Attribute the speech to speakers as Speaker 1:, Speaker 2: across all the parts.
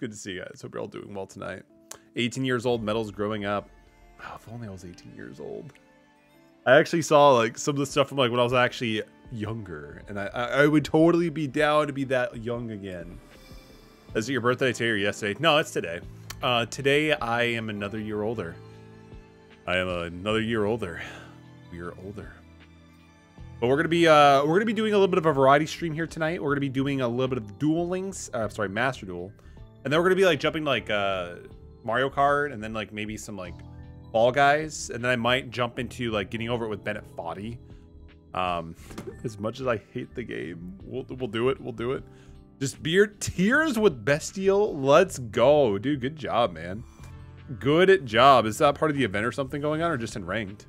Speaker 1: good to see you guys. Hope you're all doing well tonight. 18 years old, Metal's growing up. Oh, if only I was 18 years old. I actually saw like some of the stuff from like when I was actually younger, and I would totally be down to be that young again. Is it your birthday today or yesterday? No, it's today. Today I am another year older. I am another year older. We are older. But we're gonna be doing a little bit of a variety stream here tonight. We're gonna be doing a little bit of Duel Links, sorry, Master Duel, and then we're gonna be like jumping like Mario Kart, and then like maybe some like Fall Guys, and then I might jump into like getting over it with Bennett Foddy. As much as I hate the game, we'll do it. We'll do it. Just beer tears with Bestial. Let's go, dude. Good job, man. Good job. Is that part of the event or something going on, or just in ranked?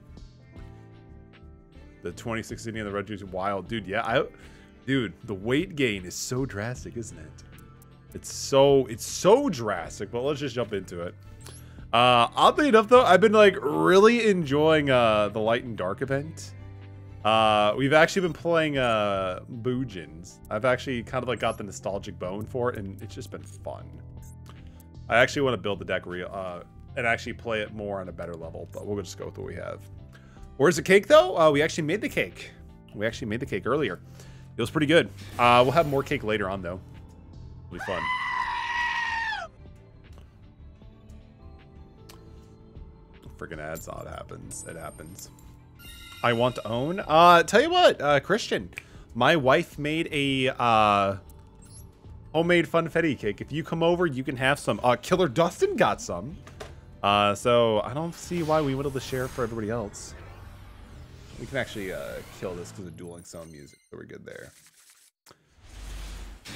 Speaker 1: The 26 inning of the Red Juice Wild, dude. Yeah, dude. The weight gain is so drastic, isn't it? It's so drastic. But let's just jump into it. Oddly enough, though, I've been like really enjoying the Light and Dark event. We've actually been playing Boojins. I've actually kind of like got the nostalgic bone for it, and it's just been fun. I actually want to build the deck and actually play it more on a better level, but we'll just go with what we have. Where's the cake, though? We actually made the cake. We actually made the cake earlier. It was pretty good. We'll have more cake later on, though. It'll be fun. Freaking ads. Oh, it happens. It happens. I want to own. Tell you what, Christian, my wife made a homemade funfetti cake. If you come over, you can have some. Killer Dustin got some. So I don't see why we wouldn't share for everybody else. We can actually kill this because of dueling sound music, so we're good there.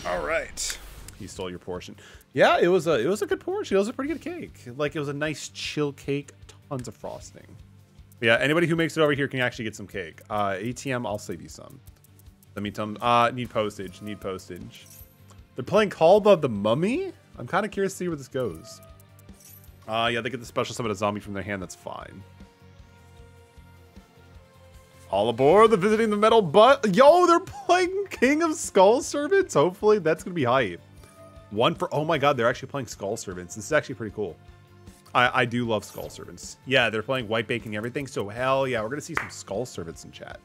Speaker 1: All right, you stole your portion. Yeah, it was a good portion. It was a pretty good cake. Like it was a nice chill cake, tons of frosting. Yeah, anybody who makes it over here can actually get some cake. ATM, I'll save you some. Let me tell them. Need postage. Need postage. They're playing Call of the Mummy. I'm kind of curious to see where this goes. Yeah, they get the special summon a zombie from their hand. That's fine. All aboard the visiting the metal butt. Yo, they're playing King of Skull Servants. Hopefully that's gonna be hype. One for, oh my god, they're actually playing Skull Servants. This is actually pretty cool. I do love Skull Servants. Yeah, they're playing white baking everything. So hell yeah, we're gonna see some Skull Servants in chat.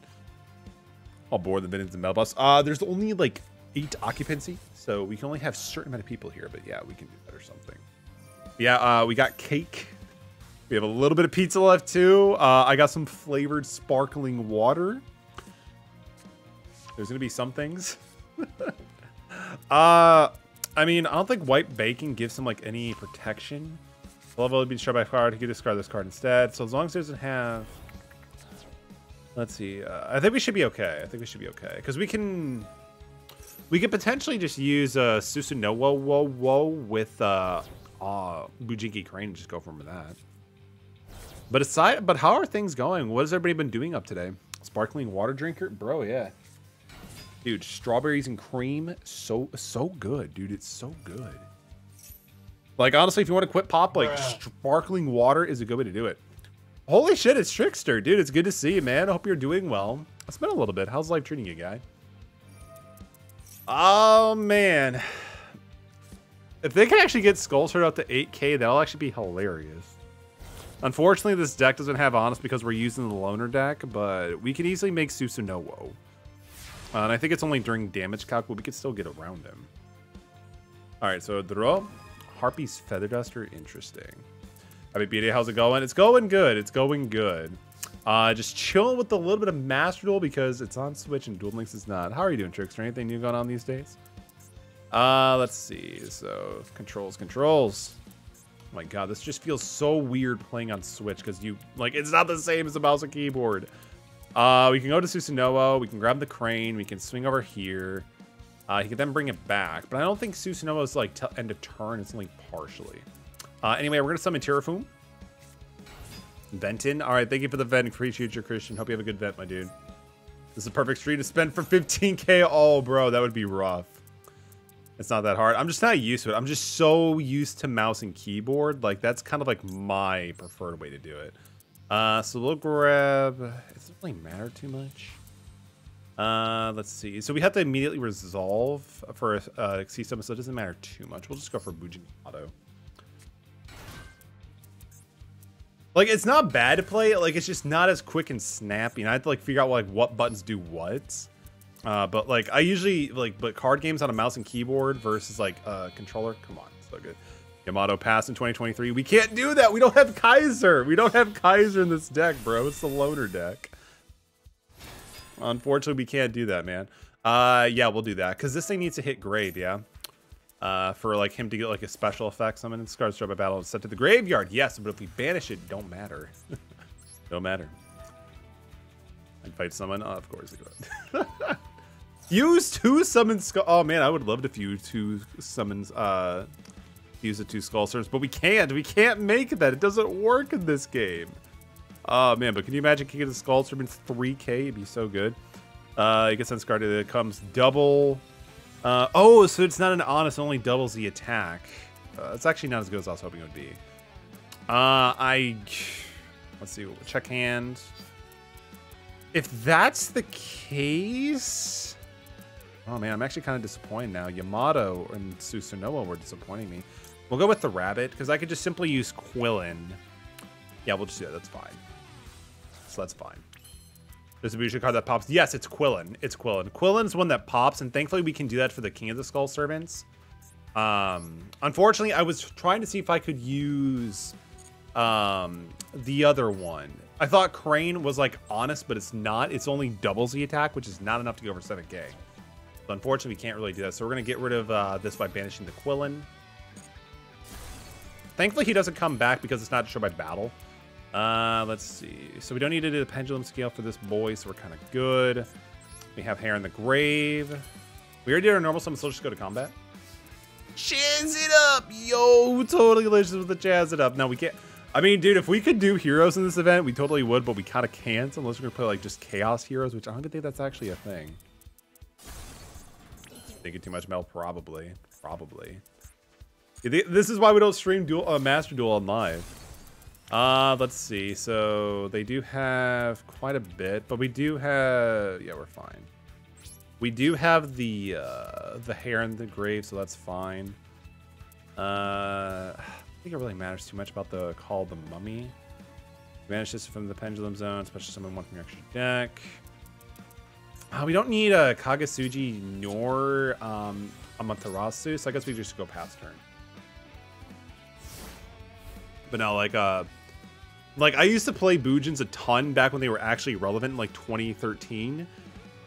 Speaker 1: All aboard the visiting the metal bus. There's only like 8 occupancy, so we can only have a certain amount of people here. But yeah, we can do that or something. Yeah, we got cake. We have a little bit of pizza left too. I got some flavored sparkling water. There's gonna be some things. I mean, I don't think white baking gives him like any protection. Level would be destroyed by a card. He could discard this card instead. So as long as it doesn't have, let's see. I think we should be okay. I think we should be okay because we can potentially just use Susunowo with Bujinki Crane and just go from that. But how are things going? What has everybody been doing up today? Sparkling water drinker, bro. Yeah, dude. Strawberries and cream, so good, dude. It's so good. Like honestly, if you want to quit pop, like sparkling water is a good way to do it. Holy shit, it's Trickster, dude. It's good to see you, man. I hope you're doing well. It's been a little bit. How's life treating you, guy? Oh man. If they can actually get Skull Sword up to 8K, that'll actually be hilarious. Unfortunately, this deck doesn't have Honest because we're using the Loner deck, but we could easily make Susunowo. And I think it's only during damage calc, but we could still get around him. Alright, so draw. Harpy's Feather Duster, interesting. Happy B-Day, how's it going? It's going good, it's going good. Just chilling with a little bit of Master Duel because it's on Switch and Duel Links is not. How are you doing, Trickster? Anything new going on these days? Let's see. So controls. Oh my god, this just feels so weird playing on Switch because it's not the same as a mouse and keyboard. We can go to Susunowo, we can grab the crane, we can swing over here. He can then bring it back, but I don't think Susunowo's like end of turn, it's only partially. Anyway, we're gonna summon Terrafoom. Venton. Alright, thank you for the vent. Appreciate your Christian. Hope you have a good vent, my dude. This is a perfect stream to spend for 15K. Oh, bro, that would be rough. It's not that hard. I'm just not used to it. I'm just so used to mouse and keyboard. Like, that's kind of like my preferred way to do it. So we'll grab... It doesn't really matter too much. Let's see. So we have to immediately resolve for Sea Summon, so it doesn't matter too much. We'll just go for Bujin Auto. Like, it's not bad to play. Like, it's just not as quick and snappy. And I have to, like, figure out, like, what buttons do what. But, like, I usually, like, but card games on a mouse and keyboard versus, like, controller. Come on, so good. Yamato pass in 2023. We can't do that. We don't have Kaiser. We don't have Kaiser in this deck, bro. It's the loader deck. Unfortunately, we can't do that, man. Yeah, we'll do that. Because this thing needs to hit grave, yeah? For like him to get like a special effect summon and Scarred Strip by battle is set to the graveyard. Yes, but if we banish it, don't matter. Don't matter. And fight summon. Oh, of course. Use 2 summons. Oh man, I would love to fuse 2 summons. Use the 2 Skull Servants, but we can't. We can't make that. It doesn't work in this game. Oh man, but can you imagine kicking the Skull Servants 3K? It'd be so good. You get discarded. It comes double. Oh, so it's not an honest, only doubles the attack. It's actually not as good as I was hoping it would be. Let's see, check hand. If that's the case, oh man, I'm actually kind of disappointed now. Yamato and Susanoo were disappointing me. We'll go with the rabbit because I could just simply use Quillin. Yeah, we'll just do that. That's fine. So that's fine. There's a Busha card that pops. Yes, it's Quillin. It's Quillin. Quillin's one that pops, and thankfully we can do that for the King of the Skull Servants. Unfortunately, I was trying to see if I could use the other one. I thought Crane was like honest, but it's not. It's only doubles the attack, which is not enough to go over 7K. So unfortunately, we can't really do that. So we're going to get rid of this by banishing the Quillin. Thankfully, he doesn't come back because it's not destroyed by battle. Let's see. So we don't need to do the pendulum scale for this boy, so we're kind of good. We have Hair in the Grave. We already did our normal summon, so let's just go to combat. Jazz it up! Yo, totally delicious with the jazz it up. No, we can't. I mean, dude, if we could do heroes in this event, we totally would, but we kind of can't unless we're going to play, like, just chaos heroes, which I don't even think that's actually a thing. Thinking too much, Mel? Probably. Probably. This is why we don't stream Master Duel on live. Let's see. So they do have quite a bit, but we do have, yeah, we're fine. We do have the Hair in the Grave, so that's fine. I think it really matters too much about the Call the Mummy. Banish this from the Pendulum Zone, special summon 1 from your extra deck. We don't need a Kagasuji nor Amaterasu, so I guess we just go past turn. But no, like I used to play Bujins a ton back when they were actually relevant in like 2013.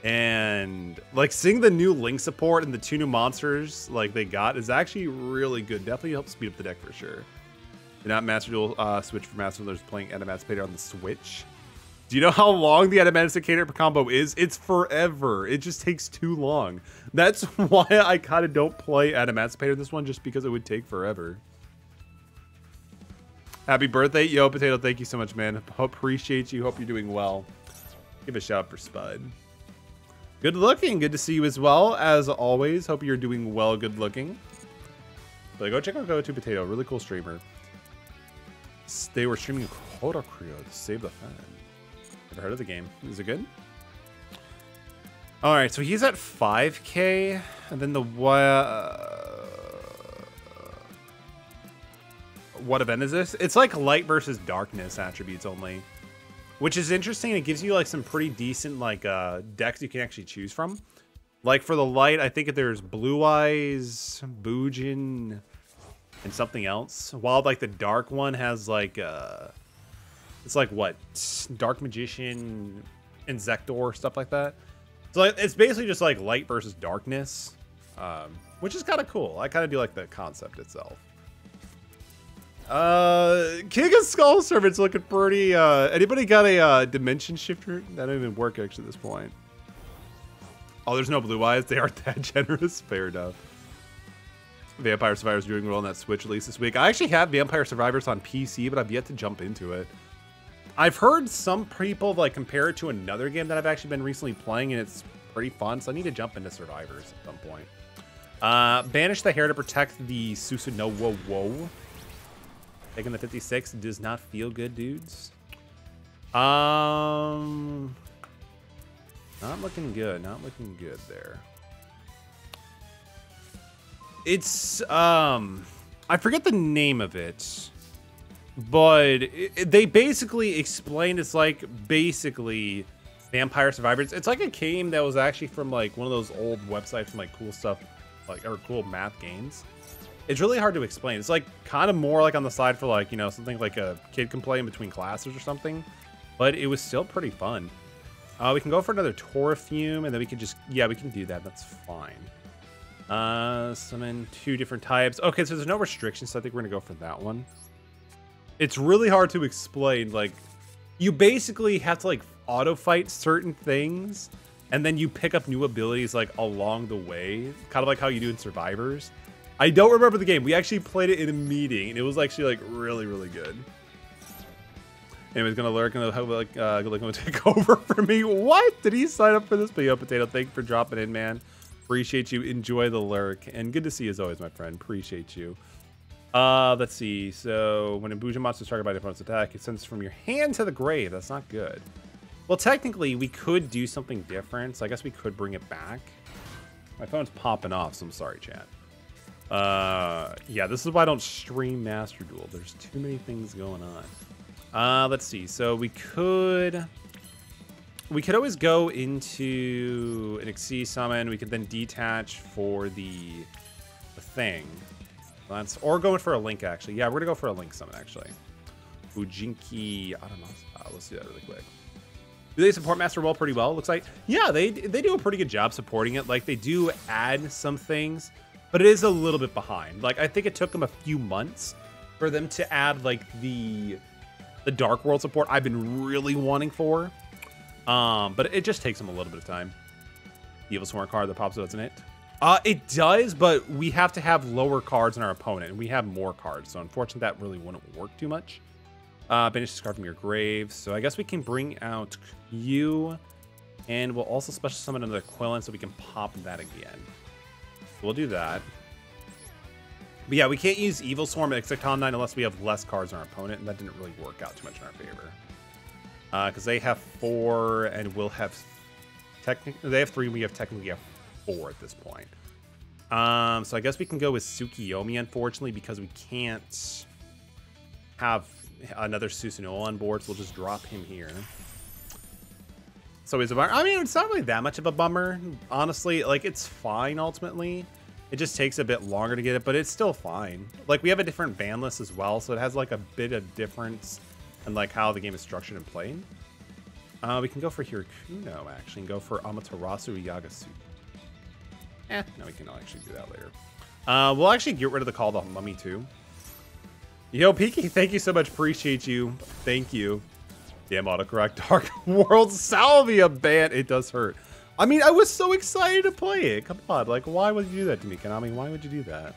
Speaker 1: And like seeing the new Link support and the 2 new monsters like they got is actually really good. Definitely helps speed up the deck for sure. Do not Master Duel switch for Master Duel. There's playing Adamanticator on the Switch. Do you know how long the Adamanticator combo is? It's forever. It just takes too long. That's why I kind of don't play Adamanticator in this one, just because it would take forever. Happy birthday, Yo Potato. Thank you so much, man. Appreciate you. Hope you're doing well. Give a shout out for Spud. Good looking. Good to see you as well, as always. Hope you're doing well. Good looking. But go check out Go To Potato. Really cool streamer. They were streaming Kodakrio to save the fan. Never heard of the game. Is it good? All right, so he's at 5K, and then the what event is this? It's like light versus darkness attributes only, which is interesting. It gives you like some pretty decent like decks you can actually choose from. Like for the light, I think there's Blue Eyes, Bujin, and something else. While like the dark one has like it's like what? Dark Magician, Insector, stuff like that. So like, it's basically just like light versus darkness, which is kind of cool. I kind of do like the concept itself. King of Skull Servants looking pretty. Anybody got a Dimension Shifter? That didn't even work actually at this point. Oh, there's no Blue Eyes. They aren't that generous. Fair enough. Vampire Survivors doing well on that Switch release this week. I actually have Vampire Survivors on PC, but I've yet to jump into it. I've heard some people like compare it to another game that I've actually been recently playing, and it's pretty fun. So I need to jump into Survivors at some point. Banish the Hair to protect the Susanoo. Whoa. Taking the 56 does not feel good, dudes. Not looking good. Not looking good there. It's, I forget the name of it, but they basically explained it's like basically Vampire Survivors. It's like a game that was actually from like one of those old websites from like cool stuff, like, or cool math games. It's really hard to explain. It's like kind of more like on the side for like, you know, something like a kid can play in between classes or something, but it was still pretty fun. We can go for another Torfume, and then we can just, yeah, we can do that. That's fine. Summon 2 different types. Okay, so there's no restrictions, so I think we're gonna go for that one. It's really hard to explain. Like, you basically have to like auto fight certain things, and then you pick up new abilities like along the way, kind of like how you do in Survivors. I don't remember the game. We actually played it in a meeting, and it was actually like really, really good. Anyways, gonna lurk and gonna take over for me. What? Did he sign up for this? But yo, Potato, thank you for dropping in, man. Appreciate you. Enjoy the lurk, and good to see you as always, my friend. Appreciate you. Let's see. So when a Buja monster is targeted by the opponent's attack, it sends from your hand to the grave. That's not good. Well, technically, we could do something different. So I guess we could bring it back. My phone's popping off, so I'm sorry, chat. Yeah, this is why I don't stream Master Duel. There's too many things going on. Let's see. So we could always go into an Xyz summon. We could then detach for the thing. Or going for a Link, actually. Yeah, we're gonna go for a Link summon, actually. Ujinki, I don't know. Let's do that really quick. Do they support Master Duel pretty well? Looks like, yeah, they do a pretty good job supporting it. Like, they do add some things, but it is a little bit behind. Like, I think it took them a few months for them to add like the Dark World support I've been really wanting for. But it just takes them a little bit of time. Evil Swarm card that pops up, doesn't it? It does, but we have to have lower cards than our opponent, and we have more cards. So unfortunately, that really wouldn't work too much. Banish this card from your grave. So I guess we can bring out you, and we'll also special summon another Quillen so we can pop that again. We'll do that. But yeah, we can't use Evil Swarm and Execton 9 unless we have less cards than our opponent, and that didn't really work out too much in our favor. Because they have 4, and we'll have... They have 3, and we have technically have 4 at this point. So I guess we can go with Tsukiyomi, unfortunately, because we can't have another Susanoo on board, so we'll just drop him here. So it's a bummer. I mean, it's not really that much of a bummer, honestly. Like, it's fine, ultimately. It just takes a bit longer to get it, but it's still fine. Like, we have a different ban list as well, so it has, like, a bit of difference in, like, how the game is structured and played. We can go for Hirakuno, actually, and go for Amaterasu Yagasu. No, we can actually do that later. We'll actually get rid of the Call the Mummy, too. Yo, Peaky, thank you so much. Appreciate you. Thank you. Damn, autocorrect. Dark World Salvia ban. It does hurt. I mean, I was so excited to play it. Come on, like, why would you do that to me, Konami? Why would you do that?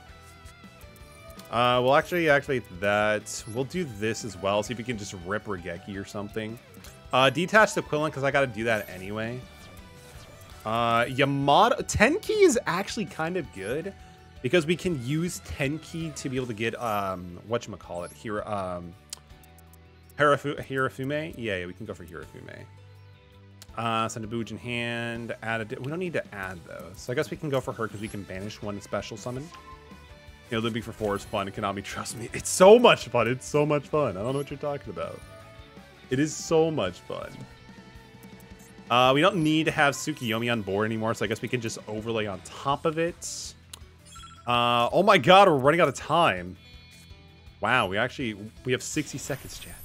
Speaker 1: We'll actually activate that. We'll do this as well. See if we can just rip Regeki or something. Detach the Quillen, because I got to do that anyway. Yamato Tenki is actually kind of good because we can use Tenki to be able to get whatchamacallit here, Hirafume. Yeah, we can go for Hirafume. Send a Booj in hand. Add a. We don't need to add those. So I guess we can go for her because we can banish one special summon. You know, Libby for 4 is fun. Konami, trust me, it's so much fun. It's so much fun. I don't know what you're talking about. It is so much fun. We don't need to have Tsukiyomi on board anymore, so I guess we can just overlay on top of it. Oh my god, we're running out of time. Wow, we have 60 seconds, chat.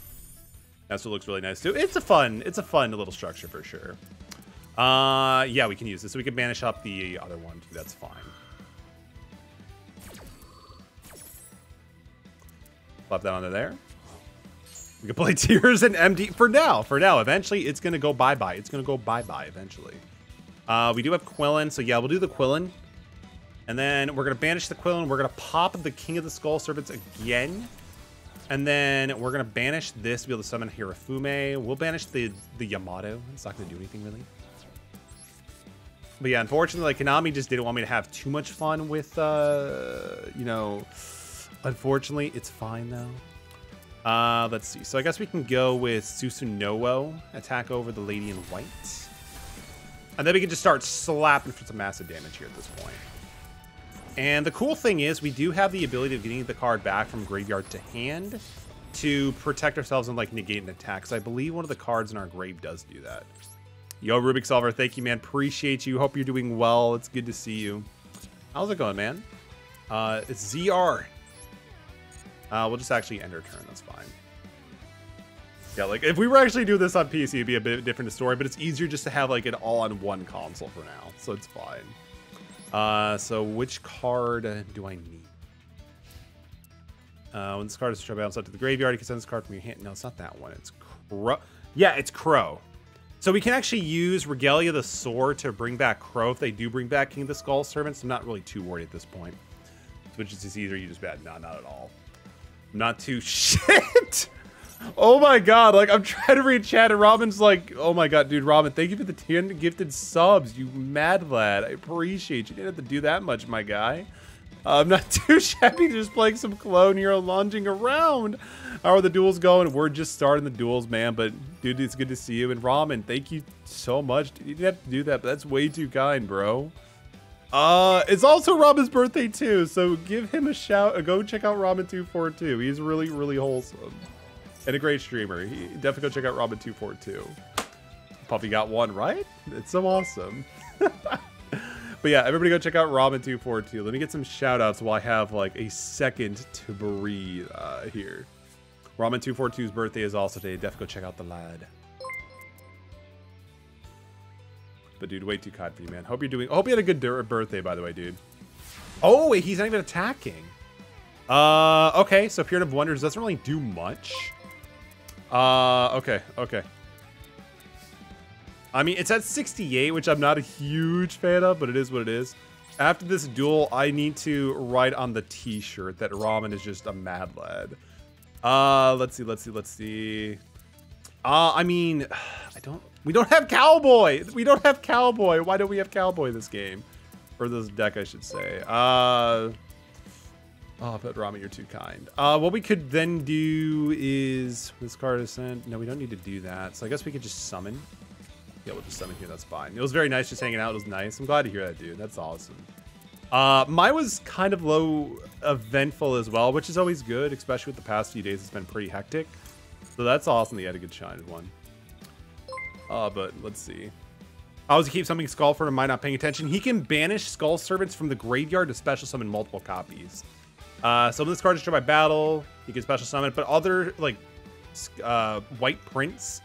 Speaker 1: That's what looks really nice too. It's a fun little structure for sure. Yeah, we can use this. So we can banish up the other one too. That's fine. Plop that onto there. We can play Tears and MD for now. For now, eventually it's gonna go bye-bye. It's gonna go bye-bye eventually. We do have Quillen, so yeah, we'll do the Quillen. And then we're gonna banish the Quillen. We're gonna pop the King of the Skull Servants again. And then we're gonna banish this to be able to summon Hirafume. We'll banish the Yamato. It's not gonna do anything really. But yeah, unfortunately, like, Konami just didn't want me to have too much fun with, you know. Unfortunately, it's fine though. Let's see. So I guess we can go with Susanoo. Attack over the Lady in White. And then we can just start slapping for some massive damage here at this point. And the cool thing is we do have the ability of getting the card back from graveyard to hand to protect ourselves and like negate an attack. Because I believe one of the cards in our grave does do that. Yo, Rubik Solver, thank you, man. Appreciate you. Hope you're doing well. It's good to see you. How's it going, man? It's ZR. We'll just actually end our turn. That's fine. Yeah, like if we were actually doing this on PC, it'd be a bit different story, but it's easier just to have like it all on one console for now, so it's fine. So which card do I need? When this card is bounced out to the graveyard, you can send this card from your hand. No, it's not that one. It's Crow. Yeah, it's Crow. So we can actually use Regalia the Sword to bring back Crow if they do bring back King of the Skull Servants. I'm not really too worried at this point. Which is just either you just bad. No, not at all. Not too shit. Oh my god, like I'm trying to read chat and Robin's like, oh my god, dude, Robin, thank you for the 10 gifted subs, you mad lad. I appreciate you. You didn't have to do that much, my guy. I'm not too shabby just playing some clone here lunging around. How are the duels going? We're just starting the duels, man, but dude, it's good to see you. And Robin, thank you so much. You didn't have to do that, but that's way too kind, bro. It's also Robin's birthday too, so give him a shout. Go check out Robin242. He's really, really wholesome. And a great streamer. Definitely go check out Robin242. Puffy got one, right? It's so awesome. But yeah, everybody go check out Robin242. Let me get some shout outs while I have like a second to breathe here. Robin242's birthday is also today. Definitely go check out the lad. But dude, way too kind for you, man. Hope you're doing. Hope you had a good birthday, by the way, dude. Oh wait, he's not even attacking. Okay, so Pyramid of Wonders doesn't really do much. Okay. I mean, it's at 68, which I'm not a huge fan of, but it is what it is. After this duel, I need to write on the t-shirt that Ramen is just a mad lad. Let's see. I mean, we don't have Cowboy. We don't have Cowboy. Why don't we have Cowboy this game? Or this deck, I should say. Oh, but Ramen, you're too kind. What we could then do is this card is sent. No, we don't need to do that. So I guess we could just summon. Yeah, we'll just summon here. That's fine. It was very nice just hanging out. It was nice. I'm glad to hear that, dude. That's awesome. Mine was kind of low eventful as well, which is always good, especially with the past few days. It's been pretty hectic. So that's awesome that you had a good shine one. But let's see. How does he keep summoning Skullford and mind not paying attention? He can banish Skull Servants from the graveyard to special summon multiple copies. Some of this card is destroyed by battle. You can special summon it, but other like white prints,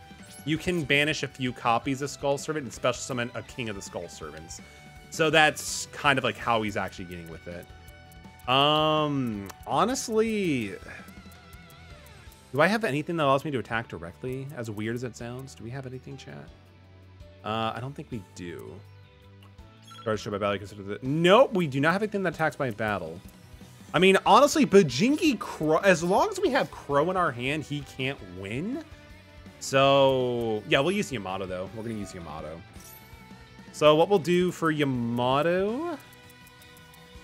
Speaker 1: you can banish a few copies of Skull Servant and special summon a King of the Skull Servants. So that's kind of like how he's actually getting with it. Honestly, do I have anything that allows me to attack directly? As weird as it sounds, do we have anything, chat? I don't think we do. Card destroyed by battle. Nope, we do not have anything that attacks by battle. I mean, honestly, Bajinki Crow, as long as we have Crow in our hand, he can't win. So, yeah, we'll use Yamato, though. We're going to use Yamato. So what we'll do for Yamato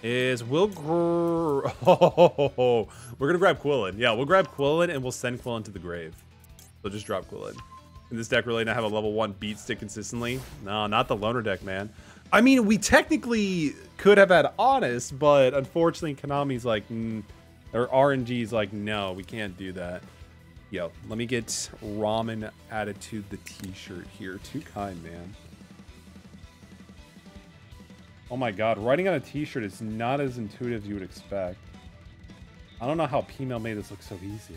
Speaker 1: is we're going to grab Quillen. Yeah, we'll grab Quillen and we'll send Quillen to the grave. So just drop Quillen. In this deck, really not have a level 1 beat stick consistently. No, not the loner deck, man. I mean, we technically could have had Honest, but unfortunately, Konami's like, or RNG's like, no, we can't do that. Yo, let me get Ramen added to the t-shirt here. Too kind, man. Oh my god, writing on a t-shirt is not as intuitive as you would expect. I don't know how P-Mail made this look so easy.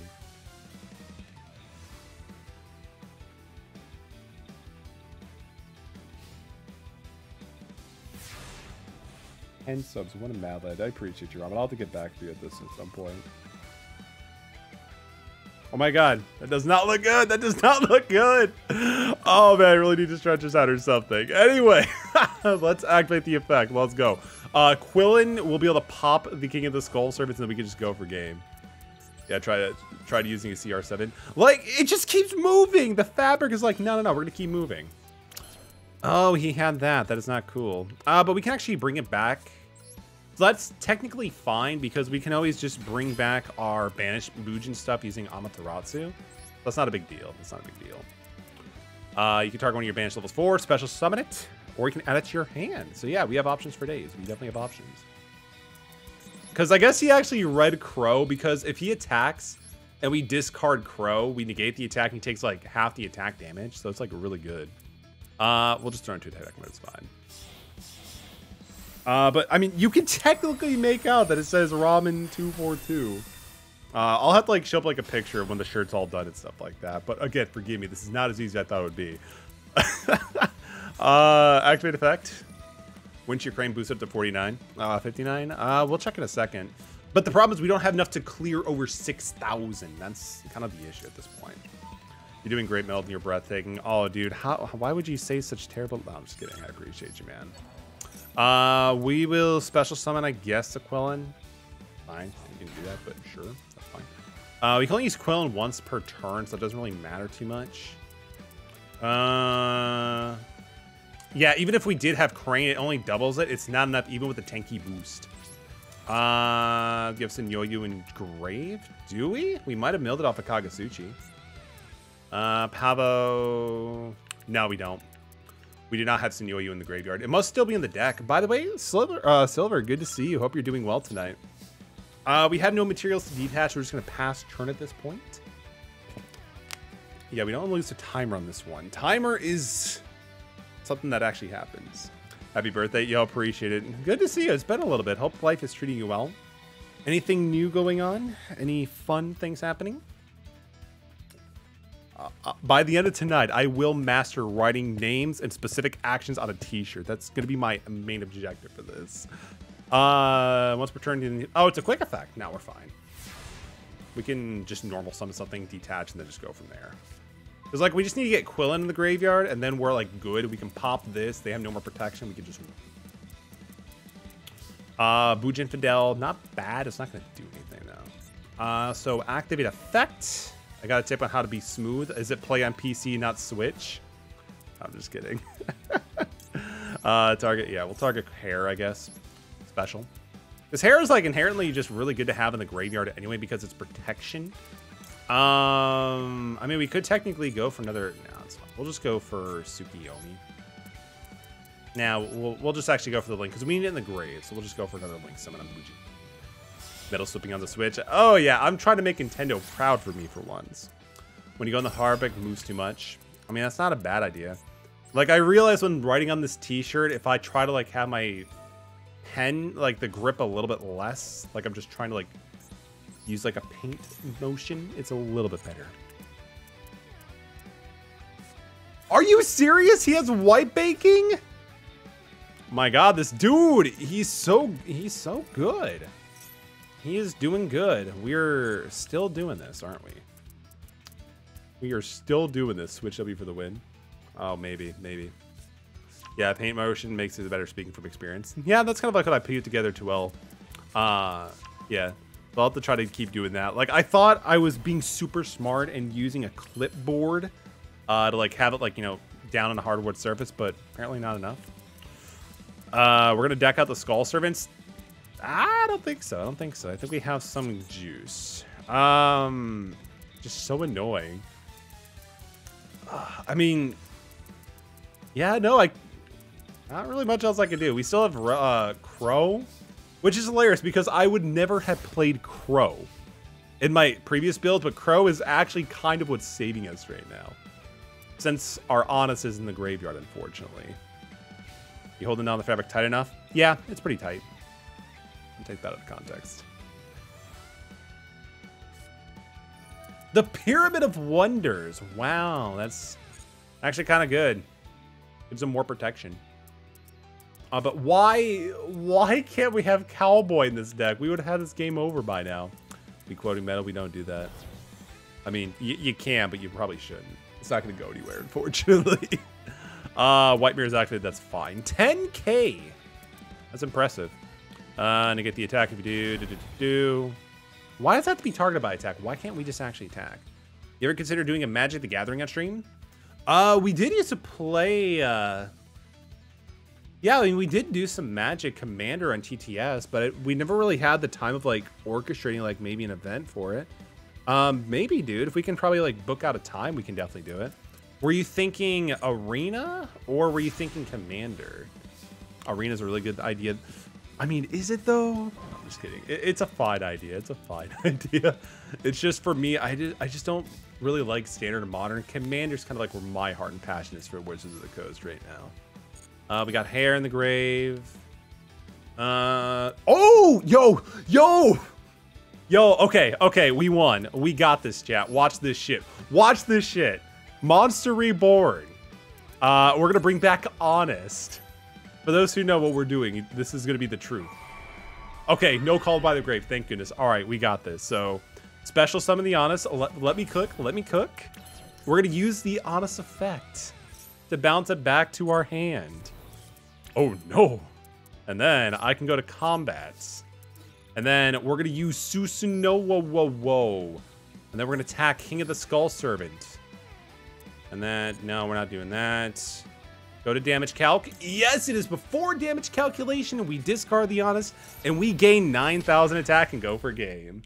Speaker 1: And subs, what a mad lad. I appreciate you, Rob. I'll have to get back to you at this at some point. Oh my god, that does not look good. That does not look good. Oh man, I really need to stretch this out or something. Anyway, let's activate the effect. Let's go. Quillen will be able to pop the King of the Skull Servants, and then we can just go for game. Yeah, try to using a CR7. Like, it just keeps moving. The fabric is like, no, we're gonna keep moving. Oh, he had that. That is not cool. But we can actually bring it back. So that's technically fine because we can always just bring back our banished Mujin stuff using Amaterasu. That's not a big deal. That's not a big deal. You can target one of your banished levels 4, special summon it, or you can add it to your hand. So yeah, we have options for days. We definitely have options. Because I guess he actually read Crow, because if he attacks and we discard Crow, we negate the attack and he takes like half the attack damage. So it's like really good. We'll just throw into attack mode, it's fine. But I mean, you can technically make out that it says Ramen 242. I'll have to like show up like a picture of when the shirt's all done and stuff like that. But again, forgive me, this is not as easy as I thought it would be. Activate effect. Windshield crane boost up to 49. 59. We'll check in a second. But the problem is we don't have enough to clear over 6,000. That's kind of the issue at this point. You're doing great, Melton. You're breathtaking. Oh, dude, why would you say such terrible? No, I'm just kidding. I appreciate you, man. We will special summon, I guess, a Quillen. Fine, you can do that, but sure, that's fine. We can only use Quillen once per turn, so it doesn't really matter too much. Yeah, even if we did have Crane, it only doubles it. It's not enough, even with the tanky boost. Give Senyoyu in Grave. Do we? We might have milled it off of Kagasuchi. Pavo. No, we don't. We do not have Senyoyu in the graveyard. It must still be in the deck. By the way, Silver, good to see you. Hope you're doing well tonight. We have no materials to detach. We're just going to pass turn at this point. Yeah, we don't lose a timer on this one. Timer is something that actually happens. Happy birthday. Yo, appreciate it. Good to see you. It's been a little bit. Hope life is treating you well. Anything new going on? Any fun things happening? By the end of tonight, I will master writing names and specific actions on a t-shirt. That's going to be my main objective for this. Once per turn, oh, it's a quick effect. Now we're fine. We can just normal summon something, detach, and then just go from there. Because, like, we just need to get Quillen in the graveyard, and then we're, like, good. We can pop this. They have no more protection. We can just... Bujin Fidel, not bad. It's not going to do anything, though. So, activate effect. I got a tip on how to be smooth. Is it play on PC, not Switch? I'm just kidding. Target, yeah, we'll target Hair, I guess. Special. Because Hair is, like, inherently just really good to have in the graveyard anyway because it's protection. I mean, we could technically go for another... No, it's fine. We'll just go for Tsukiyomi. Now, we'll just actually go for the Link, because we need it in the grave, so we'll just go for another Link summon on Muji. Metal slipping on the Switch. Oh, yeah, I'm trying to make Nintendo proud for me for once. When you go on the Harbeck, it moves too much. I mean, that's not a bad idea. Like, I realized when writing on this t-shirt, if I try to, like, have my pen, like, the grip a little bit less, like, I'm just trying to, like, use like a paint motion, it's a little bit better. Are you serious? He has white baking? My god, this dude, he's so good. He is doing good. We're still doing this, aren't we? We are still doing this. Switch W for the win. Oh, maybe. Yeah, paint motion makes it better, speaking from experience. Yeah, that's kind of like what I put together too well. Yeah. I'll have to try to keep doing that. Like, I thought I was being super smart and using a clipboard to, like, have it, like, you know, down on a hardwood surface, but apparently not enough. We're going to deck out the Skull Servants. I don't think so. I think we have some juice. Just so annoying. I mean, yeah, no, not really much else I could do. We still have Crow. Which is hilarious because I would never have played Crow in my previous build, but Crow is actually kind of what's saving us right now. Since our Honest is in the graveyard, unfortunately. You holding down the fabric tight enough? Yeah, it's pretty tight. I'll take that out of context. The Pyramid of Wonders. Wow, that's actually kind of good. Gives them more protection. But why can't we have Cowboy in this deck? We would have had this game over by now. We quoting Metal, we don't do that. I mean, you can, but you probably shouldn't. It's not going to go anywhere, unfortunately. White Mirror's activated, that's fine. 10k! That's impressive. And to get the attack if you do. Why does that have to be targeted by attack? Why can't we just actually attack? You ever consider doing a Magic the Gathering on stream? We did used to play... Yeah, I mean, we did do some Magic Commander on TTS, but we never really had the time of, like, orchestrating, like, maybe an event for it. Maybe, dude. If we can probably, like, book out a time, we can definitely do it. Were you thinking Arena or were you thinking Commander? Arena's a really good idea. I mean, is it though? No, I'm just kidding. It's a fine idea. It's a fine idea. It's just for me, I just don't really like Standard and Modern. Commander's kind of like where my heart and passion is for Wizards of the Coast right now. We got Hair in the Grave. Oh, yo. Okay, we won. We got this, chat. Watch this shit. Watch this shit. Monster Reborn. We're gonna bring back Honest. For those who know what we're doing, this is gonna be the truth. Okay, no Call by the Grave, thank goodness. All right, we got this. So, special summon the Honest. Let me cook. We're gonna use the Honest effect to bounce it back to our hand. Oh no. And then I can go to combats. And then we're going to use Susanoo. And then we're going to attack King of the Skull Servant. And then, no, we're not doing that. Go to damage calc. Yes, it is before damage calculation. We discard the Honest. And we gain 9,000 attack and go for game.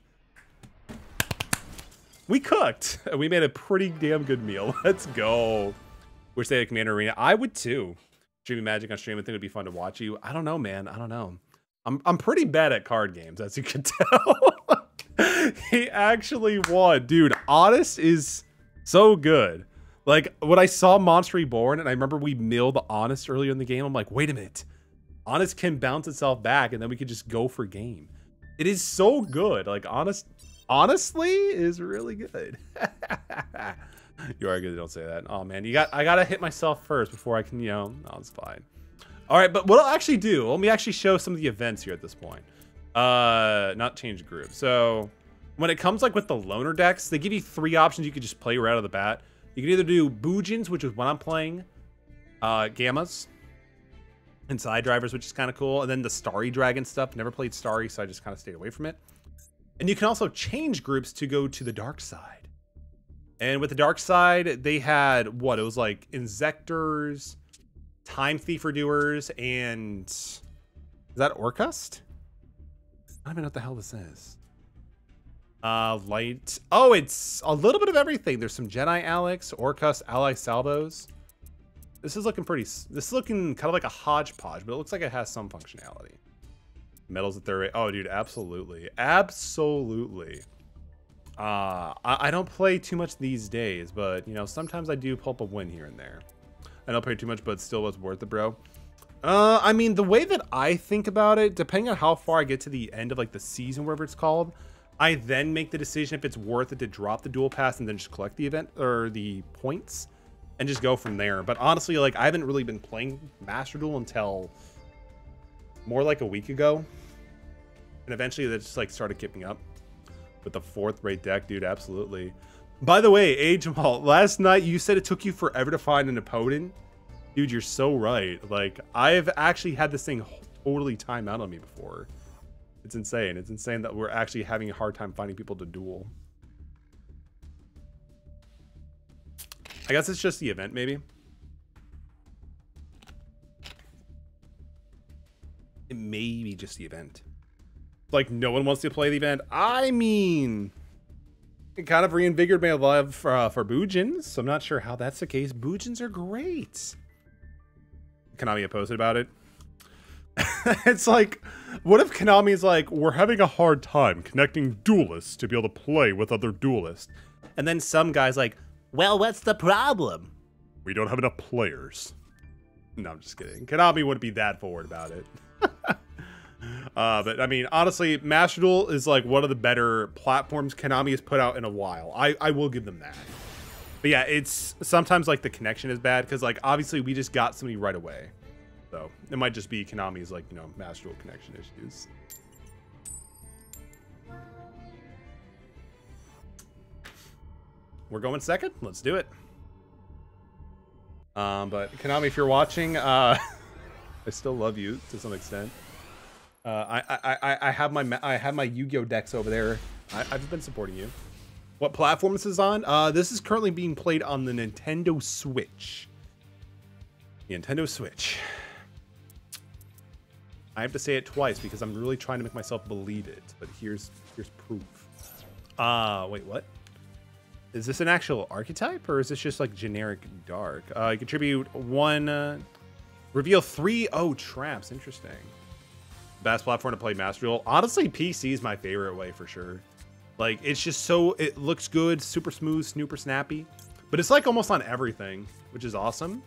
Speaker 1: We cooked. We made a pretty damn good meal. Let's go. Wish they had Commander Arena. I would too. Streaming Magic on stream, I think it would be fun to watch you. I don't know, man. I don't know. I'm pretty bad at card games, as you can tell. He actually won. Dude, Honest is so good. Like, when I saw Monster Reborn, and I remember we milled Honest earlier in the game, I'm like, wait a minute. Honest can bounce itself back, and then we could just go for game. It is so good. Like, honestly, is really good. You are good, don't say that. Oh, man, I gotta hit myself first before I can, no, it's fine. All right, but what I'll actually do, let me actually show some of the events here at this point. Not change group. So when it comes like with the loner decks, they give you 3 options you could just play right out of the bat. You can either do Boojins, which is what I'm playing, Gammas, and Side Drivers, which is kind of cool, and then the Starry Dragon stuff. Never played Starry, so I just kind of stayed away from it. And you can also change groups to go to the dark side. And with the dark side, they had what? It was like Insectors, Time Thiefer Doers, and is that Orcust? I don't even know what the hell this is. Light. Oh, it's a little bit of everything. There's some Jedi Alex, Orcust, Ally Salvos. This is looking pretty. This is looking kind of like a hodgepodge, but it looks like it has some functionality. Metals at 30. Oh, dude, absolutely, absolutely. I don't play too much these days, but you know, sometimes I do pull up a win here and there. I don't play too much, but still was worth it, bro. I mean, the way that I think about it, depending on how far I get to the end of like the season, whatever it's called, I then make the decision if it's worth it to drop the dual pass and then just collect the event or the points and just go from there. But honestly, like, I haven't really been playing Master Duel until more like a week ago. And eventually that just like started keeping up with the 4th rate deck, dude. Absolutely. By the way, Jamal, last night you said it took you forever to find an opponent. Dude, you're so right. Like, I've actually had this thing totally time out on me before. It's insane. It's insane that we're actually having a hard time finding people to duel. I guess it's just the event, maybe. It may be just the event. Like, no one wants to play the event. I mean, it kind of reinvigorated my love for Boojins, so I'm not sure how that's the case. Boojins are great. Konami posted about it. It's like, what if Konami's like, we're having a hard time connecting duelists to be able to play with other duelists. And then some guy's like, well, what's the problem? We don't have enough players. No, I'm just kidding. Konami wouldn't be that forward about it. But I mean, honestly, Master Duel is like one of the better platforms Konami has put out in a while. I will give them that. But yeah, it's sometimes like the connection is bad because like obviously we just got somebody right away. So it might just be Konami's like, you know, Master Duel connection issues. We're going second. Let's do it. But Konami, if you're watching, I still love you to some extent. I have my Yu-Gi-Oh decks over there. I've been supporting you. What platform this is on? This is currently being played on the Nintendo Switch. The Nintendo Switch. I have to say it twice because I'm really trying to make myself believe it. But here's proof. Wait, what? Is this an actual archetype, or is this just like generic dark? Contribute 1, reveal 3 traps. Interesting. Best platform to play Master Duel. Honestly, PC is my favorite way for sure. Like, it's just so, it looks good, super smooth, super snappy. But it's like almost on everything, which is awesome.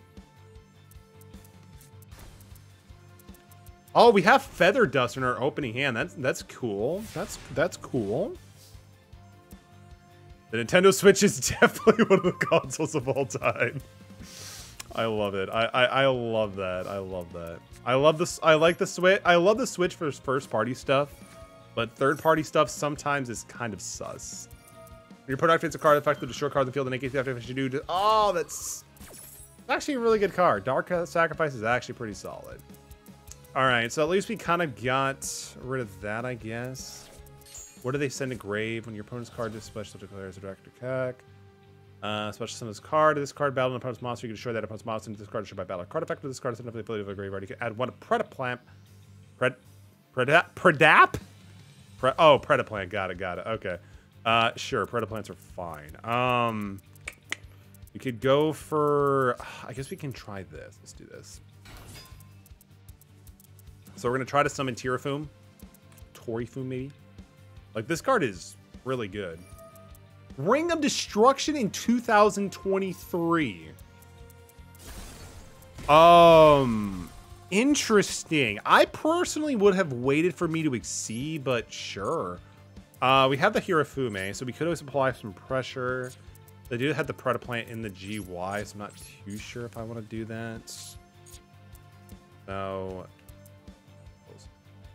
Speaker 1: Oh, we have Feather Dust in our opening hand. That's cool. That's cool. The Nintendo Switch is definitely one of the consoles of all time. I love it. I love that. I love that. I love this. I like the Switch. I love the Switch for first party stuff, but third party stuff sometimes is kind of sus. When your opponent activates a card, effectively destroy a card in the field, and negates the activation you do. Oh, that's actually a really good card. Dark Sacrifice is actually pretty solid. All right, so at least we kind of got rid of that, I guess. What do they send to grave when your opponent's card is special declares a direct attack? Special summon this card. This card battle an opponent's monster. You can destroy that opponent's monster. This card destroyed by battle. Card effect with this card is enough ability of a graveyard. You can add 1 Predaplant. Predap? Predaplant. Got it. Okay. Sure. Predaplants are fine. We could go for. I guess we can try this. Let's do this. So we're gonna try to summon Torifume maybe. Like, this card is really good. Ring of Destruction in 2023. Interesting. I personally would have waited for me to exceed, but sure. We have the Hirafume, so we could always apply some pressure. They do have the Predaplant in the GY, so I'm not too sure if I want to do that. So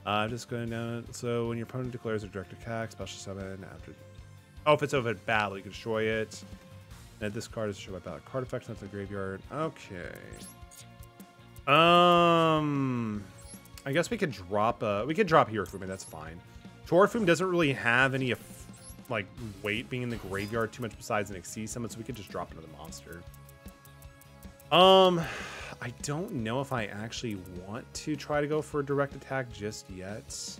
Speaker 1: I'm just going to. So when your opponent declares a direct attack, special summon after. Oh, if it's over at battle, you can destroy it. And this card is destroyed by battle. Card effects into the graveyard. Okay. I guess we could drop Hirafume. That's fine. Torifume doesn't really have any like weight being in the graveyard too much besides an Exceed summon, so we could just drop another monster. I don't know if I actually want to try to go for a direct attack just yet.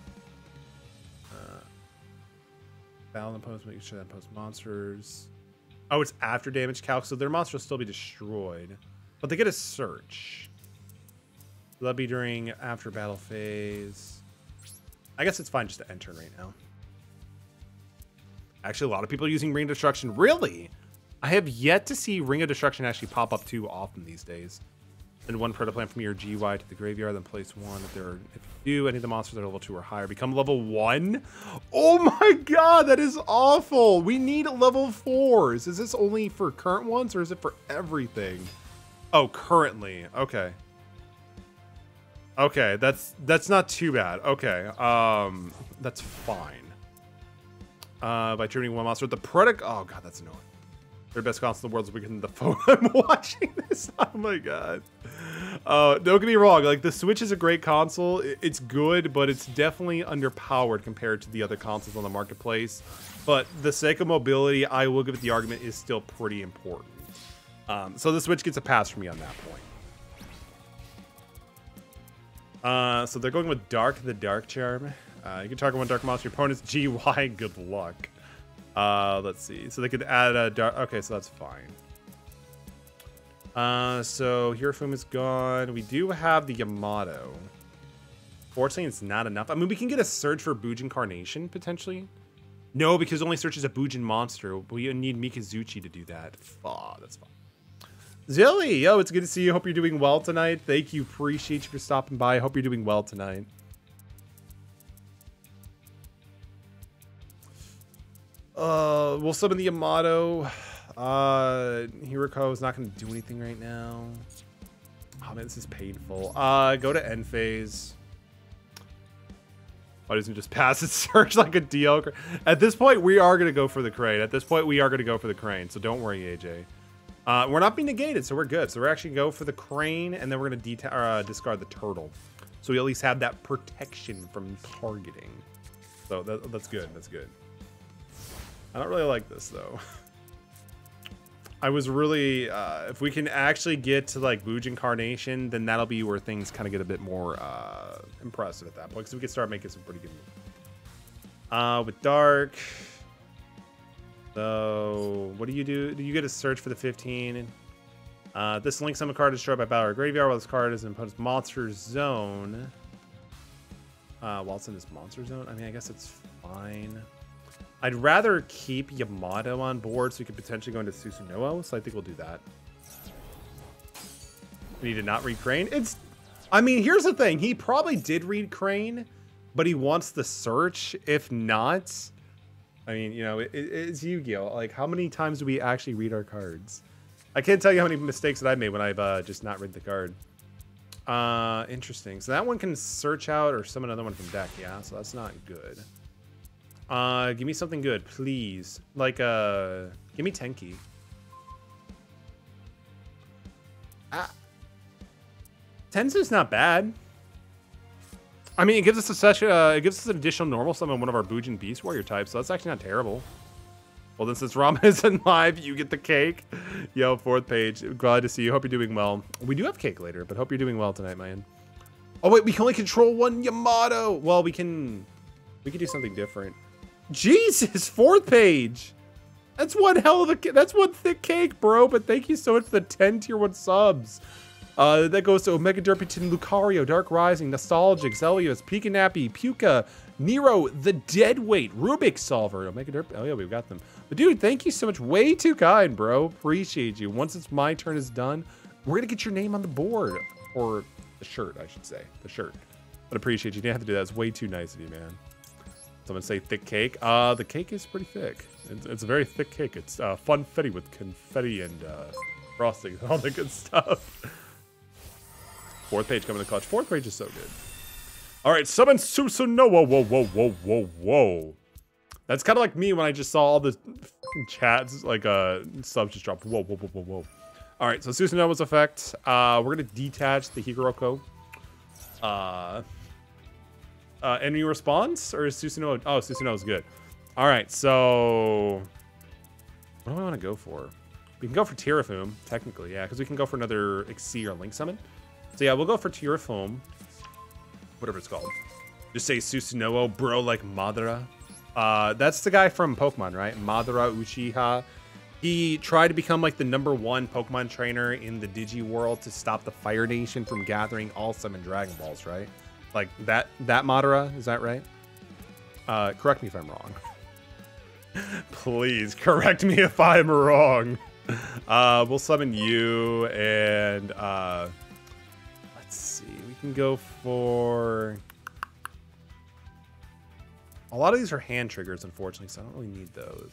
Speaker 1: Battle opponents, making sure that opponents monsters. Oh, it's after damage calc, so their monster will still be destroyed, but they get a search. So that'll be during after battle phase. I guess it's fine just to enter right now. Actually, a lot of people are using Ring of Destruction. Really? I have yet to see Ring of Destruction actually pop up too often these days. Send 1 Predaplant from your GY to the graveyard, then place 1. If you do, any of the monsters that are level 2 or higher become level 1. Oh my god, that is awful. We need level 4s. Is this only for current ones or is it for everything? Oh, currently. Okay. Okay, that's not too bad. Okay, that's fine. By triggering 1 monster with the Predic. Oh god, that's annoying. Their best console in the world is weaker than the phone. I'm watching this. Oh my god. Don't get me wrong. Like, the Switch is a great console. It's good, but it's definitely underpowered compared to the other consoles on the marketplace. But the sake of mobility, I will give it the argument, is still pretty important. So the Switch gets a pass from me on that point. So they're going with Dark the Dark Charm. You can target 1 dark monster. Your opponent's GY. Good luck. Let's see. So they could add a dark. Okay, so that's fine. So Hirafume is gone. We do have the Yamato. Fortunately, it's not enough. I mean, we can get a search for Bujin Carnation potentially. No, because it only searches a Bujin monster. We need Mikazuchi to do that. Oh, that's fine. Zilly, yo, it's good to see you. Hope you're doing well tonight. Thank you. Appreciate you for stopping by. I hope you're doing well tonight. We'll summon the Yamato. Hiroko is not going to do anything right now. Oh man, this is painful. Go to end phase. Why doesn't it just pass its search like a DL? At this point, we are going to go for the crane. So don't worry, AJ. We're not being negated, so we're good. So we're actually going to go for the crane, and then we're going to discard the turtle. So we at least have that protection from targeting. So that's good. That's good. I don't really like this, though. I was really... if we can actually get to, like, Bujin Carnation, then that'll be where things kind of get a bit more impressive at that point. Because we can start making some pretty good moves. With Dark... So what do? You get a search for the 15. This link summon card destroyed by battle or graveyard while this card is in opponent's monster zone. While it's in his monster zone, I mean, I guess it's fine. I'd rather keep Yamato on board so we could potentially go into Susanoo, so I think we'll do that. We need to not read Crane. I mean, here's the thing. He probably did read Crane, but he wants the search. If not, I mean, you know, it's Yu-Gi-Oh! Like, how many times do we actually read our cards? I can't tell you how many mistakes that I've made when I've just not read the card. Interesting. So that one can search out or summon another one from deck, yeah? So that's not good. Give me something good, please. Like, give me Tenki. Tensu's not bad. I mean, it gives us an additional normal summon on one of our Bujin Beast Warrior types, so that's actually not terrible. Well, then since Ramen isn't live, you get the cake. Yo, 4th page. Glad to see you. Hope you're doing well. We do have cake later, but hope you're doing well tonight, man. Oh wait, we can only control one Yamato. Well, we can do something different. Jesus, 4th page. That's one hell of a, that's one thick cake, bro. But thank you so much for the 10 tier 1 subs. That goes to Omega Derpington, Lucario, Dark Rising, Nostalgic, Zelios, Pikanappy, Puka, Nero, The Deadweight, Rubik's Solver, Omega Derp. Oh yeah, we've got them. But dude, thank you so much. Way too kind, bro. Appreciate you. Once it's my turn is done, we're gonna get your name on the board, or the shirt, I should say, the shirt. But appreciate you. You didn't have to do that. It's way too nice of you, man. Someone say thick cake. The cake is pretty thick. It's a very thick cake. It's funfetti with confetti and frosting and all the good stuff. 4th page coming to clutch. 4th page is so good. All right, summon Susanoo. Whoa, whoa, whoa, whoa, whoa, whoa. That's kind of like me when I just saw all the chats, like subs just dropped. Whoa, whoa, whoa, whoa, whoa. All right, so Susanoo's effect. We're gonna detach the Higuroko. Any response, or is Susanoo? Oh, Susanoo's good. All right, so what do I want to go for? We can go for Terraform, technically, yeah, because we can go for another Xyz or Link Summon. So yeah, we'll go for Terraform, whatever it's called. Just say Susanoo, bro, like Madara. That's the guy from Pokemon, right? Madara Uchiha. He tried to become like the #1 Pokemon trainer in the Digi world to stop the Fire Nation from gathering all 7 Dragon Balls, right? Like that Madara, is that right? Correct me if I'm wrong. Please correct me if I'm wrong. We'll summon you, and let's see. We can go for a lot of these are hand triggers, unfortunately, so I don't really need those.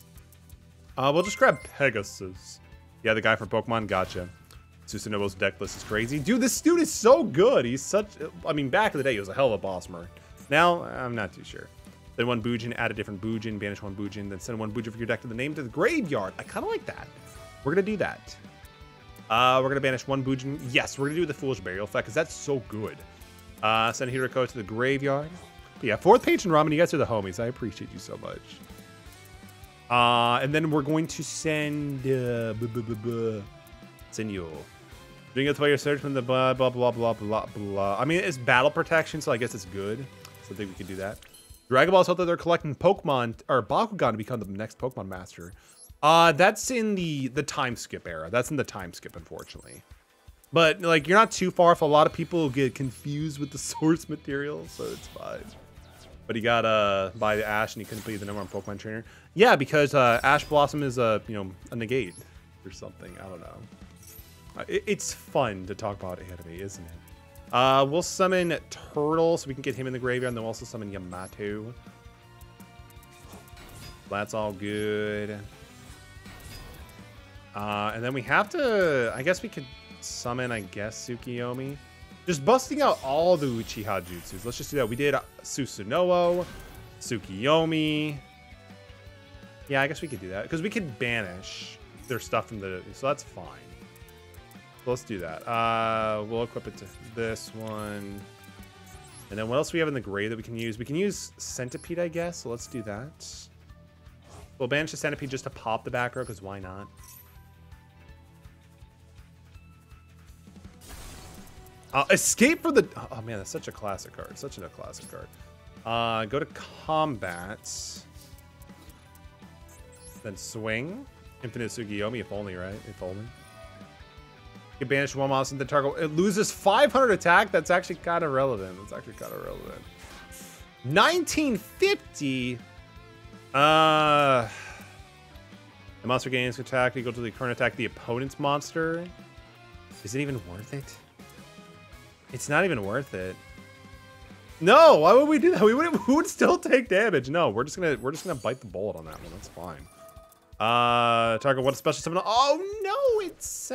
Speaker 1: We'll just grab Pegasus. Yeah, the guy from Pokemon. Gotcha. Susanoo's deck list is crazy. Dude, this dude is so good. He's such... I mean, back in the day, he was a hell of a boss merc. Now, I'm not too sure. Then 1 Bujin, add a different Bujin, banish 1 Bujin, then send 1 Bujin from your deck to the name to the graveyard. I kind of like that. We're going to do that. We're going to banish 1 Bujin. Yes, we're going to do the Foolish Burial effect, because that's so good. Send Hiroko to the graveyard. But yeah, 4th page and Ramen, you guys are the homies. I appreciate you so much. And then we're going to send... send you... Doing it while you're searching from the blah, blah, blah, blah, blah, blah. I mean, it's battle protection, so I guess it's good. So I think we can do that. Dragon Balls out there, they're collecting Pokemon, or Bakugan to become the next Pokemon master. That's in the time skip era. That's in the time skip, unfortunately. But, like, you're not too far off. A lot of people get confused with the source material, so it's fine. But he got by the Ash, and he couldn't be the #1 Pokemon trainer. Yeah, because Ash Blossom is a negate or something. I don't know. It's fun to talk about anime, isn't it? We'll summon Turtle so we can get him in the graveyard, and then we'll also summon Yamato. That's all good. And then we have to... I guess we could summon, Tsukiyomi. Just busting out all the Uchiha Jutsus. Let's just do that. We did Susanoo, Tsukiyomi. Yeah, I guess we could do that. Because we could banish their stuff from the... So that's fine. Let's do that. We'll equip it to this one. And then what else do we have in the gray that we can use? We can use Centipede, I guess. So let's do that. We'll banish the Centipede just to pop the back row, because why not? Escape for the... Oh, man, that's such a classic card. Such a classic card. Go to combat. Then swing. Infinite Tsukiyomi, if only, right? If only. You banish one monster and the target. It loses 500 attack. That's actually kind of relevant. 1950. The monster gains attack equal to the current attack of the opponent's monster. Is it even worth it? It's not even worth it. No, why would we do that? We would still take damage. No, we're just gonna bite the bullet on that one. That's fine. Target what special summon? Oh no,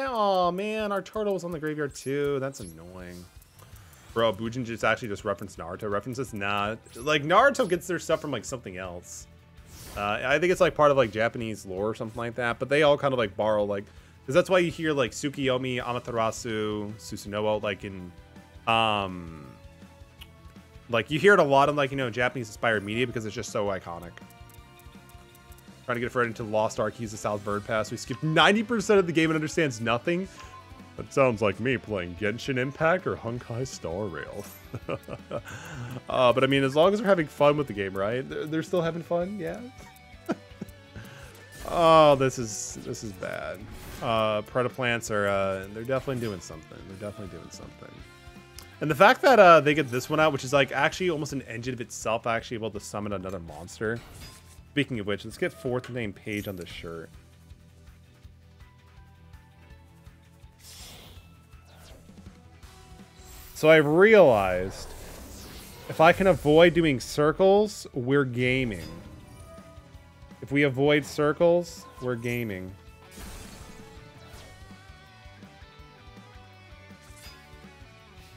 Speaker 1: oh man, our turtle was on the graveyard too. That's annoying. Bro, Bujin just actually just referenced Naruto. References not like Naruto gets their stuff from like something else. I think it's like part of like Japanese lore or something like that. But they all kind of like borrow like, because that's why you hear like Tsukiyomi, Amaterasu, Susanoo like in like you hear it a lot in like, you know, Japanese inspired media because it's just so iconic. Trying to get Fred into Lost Ark, use the South Bird Pass. We skipped 90% of the game and understands nothing. That sounds like me playing Genshin Impact or Honkai Star Rail. But I mean, as long as we're having fun with the game, right? They're still having fun, yeah. Oh, this is bad. Predaplants are they're definitely doing something. And the fact that they get this one out, which is like actually almost an engine of itself, actually able to summon another monster. Speaking of which, let's get 4th name Page on this shirt. So I've realized if I can avoid doing circles, we're gaming. If we avoid circles, we're gaming.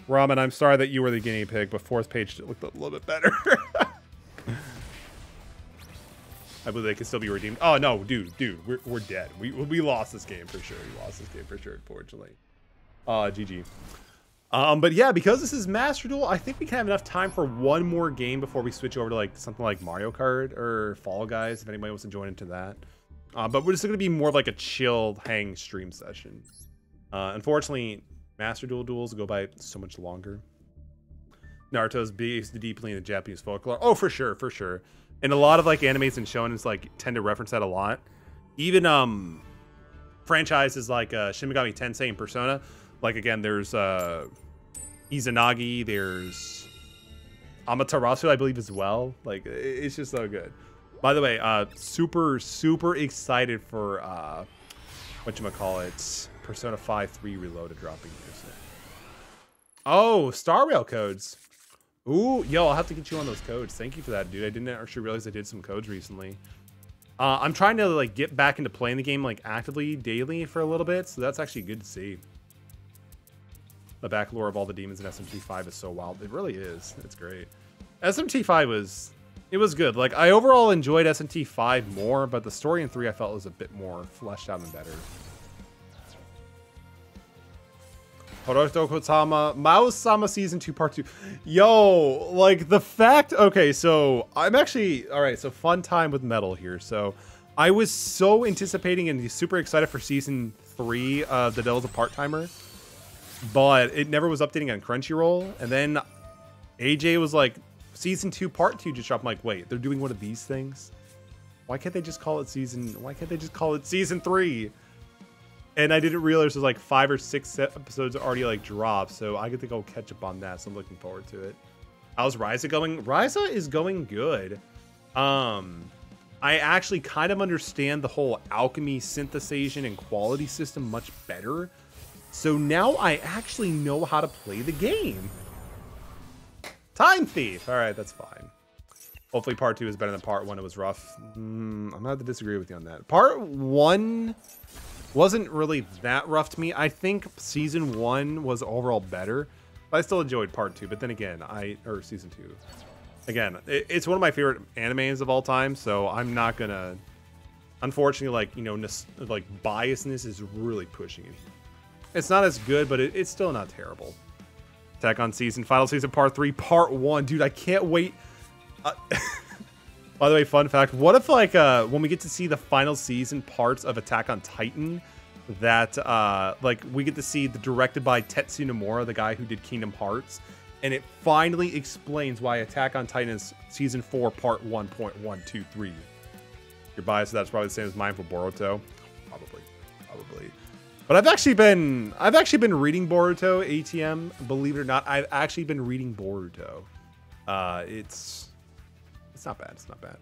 Speaker 1: Ramen, I'm sorry that you were the guinea pig, but 4th page looked a little bit better. I believe they can still be redeemed. Oh no, dude, we're dead. We lost this game for sure. Unfortunately. GG. But yeah, because this is Master Duel, I think we can have enough time for one more game before we switch over to like something like Mario Kart or Fall Guys, if anybody wants to join into that. But we're just going to be more of like a chilled hang stream session. Unfortunately, Master Duel duels go by so much longer. Naruto's based deeply in the Japanese folklore. Oh, for sure. And a lot of like animes and shonens like tend to reference that a lot. Even franchises like Shin Megami Tensei and Persona. Like again, there's Izanagi, there's Amaterasu, I believe as well. Like it's just so good. By the way, super excited for whatchamacallit, Persona 5 3 Reloaded dropping here soon. Oh, Star Rail codes. Ooh, yo, I'll have to get you on those codes. Thank you for that, dude. I didn't actually realize I did some codes recently. I'm trying to like get back into playing the game like actively daily for a little bit, so that's actually good to see. The back lore of all the demons in SMT5 is so wild. It really is. It's great. SMT5 was good. Like I overall enjoyed SMT5 more, but the story in 3 I felt was a bit more fleshed out and better. Horotoko-sama, Mao-sama Season 2 Part 2. Yo, like the fact, okay, so I'm actually, all right, so fun time with Metal here. So I was so anticipating and super excited for Season 3 of The Devil's a Part-Timer, but it never was updating on Crunchyroll. And then AJ was like, Season 2 Part 2 just dropped. I'm like, wait, they're doing one of these things? Why can't they just call it Season 3? And I didn't realize there's like 5 or 6 episodes already like dropped, so I get to go catch up on that. So I'm looking forward to it. How's Ryza going? Ryza is going good. I actually kind of understand the whole alchemy, synthesization, and quality system much better. So now I actually know how to play the game. Time Thief. All right, that's fine. Hopefully Part 2 is better than Part 1. It was rough. I'm gonna have to disagree with you on that. Part 1 wasn't really that rough to me. I think Season 1 was overall better. But I still enjoyed Part 2. But then again, or Season 2. Again, it's one of my favorite animes of all time. So I'm not gonna, unfortunately, like, you know, like biasness is really pushing it. It's not as good, but it's still not terrible. Attack on Season, Final Season Part 3, Part 1. Dude, I can't wait. By the way, fun fact, what if like when we get to see the final season parts of Attack on Titan, that like we get to see the directed by Tetsu Nomura, the guy who did Kingdom Hearts, and it finally explains why Attack on Titan is Season 4 Part 1.123. Your bias, that's probably the same as mine for Boruto. Probably. But I've actually been reading Boruto ATM. Believe it or not, I've actually been reading Boruto. It's not bad. It's not bad.